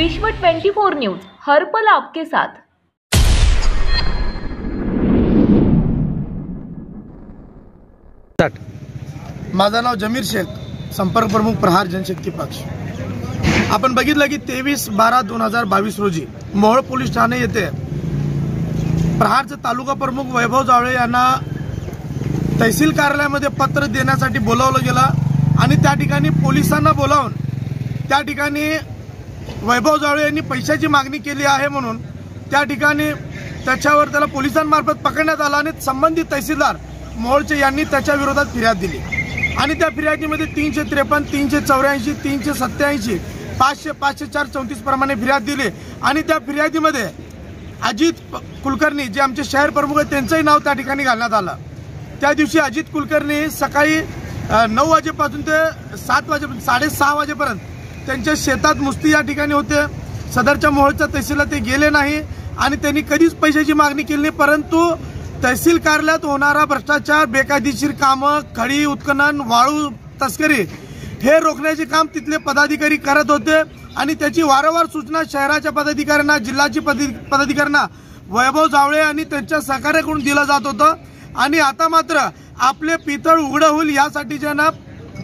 विश्व 24 न्यूज, हर पल आपके साथ। माझं नाव जमीर शेख, संपर्क प्रमुख प्रहार जनशक्ती पक्ष। आपण बघितलं की 23/12/2022 रोजी मोहोळ पोलीस ठाणे येथे प्रहारचे तालुका प्रमुख वैभव जावळे यांना तहसील कार्यालयामध्ये पत्र देण्यासाठी बोलावलं गेलं आणि त्या ठिकाणी पोलिसांना बोलावून त्या ठिकाणी वैभव जावळे यांनी पैशाची मागणी केली आहे म्हणून त्या ठिकाणी त्याच्यावर त्याला पोलिसांमार्फत पकडण्यात आला आणि संबंधित तहसीलदार मोहोळचे यांनी त्याच्या विरोधात फिर्याद दिली आणि त्या फिर्यादीमध्ये 353, 384, 387, 500, 504, 34 प्रमाणे फिर्याद दिली आणि त्या फिर्यादीमध्ये अजित कुलकर्णी जे आमचे शहर प्रमुख आहेत त्यांचंही नाव त्या ठिकाणी घालण्यात आलं। त्या दिवशी अजित कुलकर्णी सकाळी 9 वाजेपासून ते 7 वाजेपर्यंत 6:30 वाजेपर्यंत त्यांच्या शेतात मुस्ती या ठिकाणी होते। सदरच्या मोहोळच्या तहसीलला ते गेले नाही आणि त्यांनी कधीच पैशाची मागणी केली नाही, परंतु तहसील कार्यालयात होणारा भ्रष्टाचार, बेकायदेशीर कामं, खडी उत्खनन, वाळू तस्करी हे रोखण्याचे काम तिथले पदाधिकारी करत होते आणि त्याची वारंवार सूचना शहराच्या पदाधिकाऱ्यांना, जिल्ह्याच्या पदाधिकाऱ्यांना वैभव जावळे आणि त्यांच्या सहकार्याकडून दिलं जात होतं आणि आता मात्र आपले पितळ उघडं होईल यासाठी ज्यांना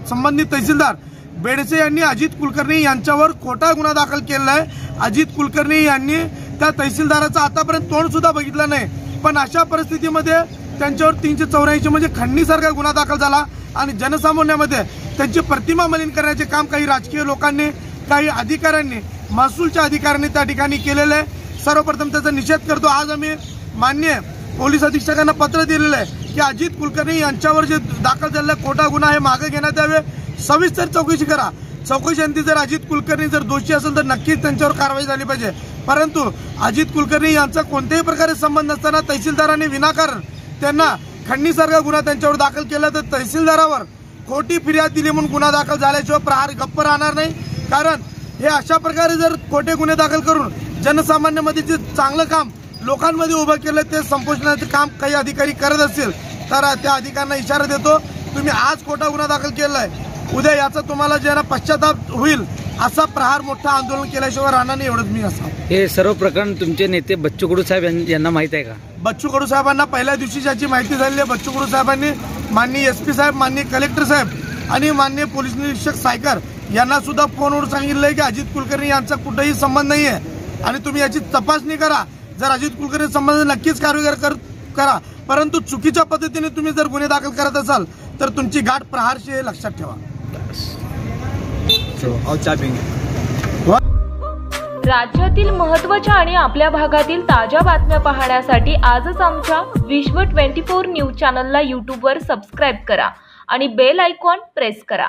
संबंधित तहसीलदार बेडसे यांनी अजित कुलकर्णी यांच्यावर खोटा गुन्हा दाखल केला आहे। अजित कुलकर्णी यांनी त्या तहसीलदाराचं आतापर्यंत तोंड सुद्धा बघितलं नाही, पण अशा परिस्थितीमध्ये त्यांच्यावर 384 म्हणजे खंडणीसारखा गुन्हा दाखल झाला आणि जनसामान्यामध्ये त्यांची प्रतिमा मलिन करण्याचे काम काही राजकीय लोकांनी, काही अधिकाऱ्यांनी, महसूलच्या अधिकाऱ्यांनी त्या ठिकाणी केलेलं आहे। सर्वप्रथम त्याचा निषेध करतो। आज आम्ही माननीय पोलीस अधीक्षकांना पत्र दिलेलं आहे की अजित कुलकर्णी यांच्यावर जे दाखल झालेला खोटा गुन्हा आहे मागे घेण्यात यावे, सविस्तर चौकशी करा। चौकशीअंती जर अजित कुलकर्णी जर दोषी असेल तर नक्कीच त्यांच्यावर कारवाई झाली पाहिजे, परंतु अजित कुलकर्णी यांचा कोणत्याही प्रकारे संबंध नसताना तहसीलदारांनी विनाकारण त्यांना खंडणीसारखा गुन्हा त्यांच्यावर दाखल केला तर तहसीलदारावर खोटी फिर्याद दिली म्हणून गुन्हा दाखल झाल्याशिवाय प्रहार गप्प राहणार नाही। कारण हे अशा प्रकारे जर खोटे गुन्हे दाखल करून जनसामान्यामध्ये जे चांगलं काम लोकांमध्ये उभं केलं ते संपुष्टाचे काम काही अधिकारी करत असतील तर त्या अधिकाऱ्यांना इशारा देतो, तुम्ही आज खोटा गुन्हा दाखल केलाय, उद्या याचा तुम्हाला ज्यांना पश्चाताप होईल असा प्रहार मोठा आंदोलन केल्याशिवाय राहणार नाही, एवढंच मी असं। हे सर्व प्रकरण तुमचे नेते बच्चू कडू साहेब यांना माहित आहे का? बच्चू कडू साहेबांना पहिल्या दिवशी याची माहिती झालेली आहे। बच्चू कडू साहेबांनी माननीय SP साहेब, माननीय कलेक्टर साहेब आणि माननीय पोलीस निरीक्षक सायकर यांना सुद्धा फोनवर सांगितलंय की अजित कुलकर्णी यांचा कुठेही संबंध नाही आहे आणि तुम्ही याची तपासणी करा। जर अजित कुलकर्णी संबंध नक्कीच कारवाई करा, परंतु चुकीच्या पद्धतीने तुम्ही जर गुन्हे दाखल करत असाल तर तुमची गाठ प्रहारशी हे लक्षात ठेवा। राज्यातील महत्त्वाच्या आणि आपल्या भागातील ताज्या बातम्या पाहण्यासाठी आजच आमच्या विश्व 24 न्यूज चॅनलला YouTubeवर सबस्क्राईब करा आणि बेल आयकॉन प्रेस करा।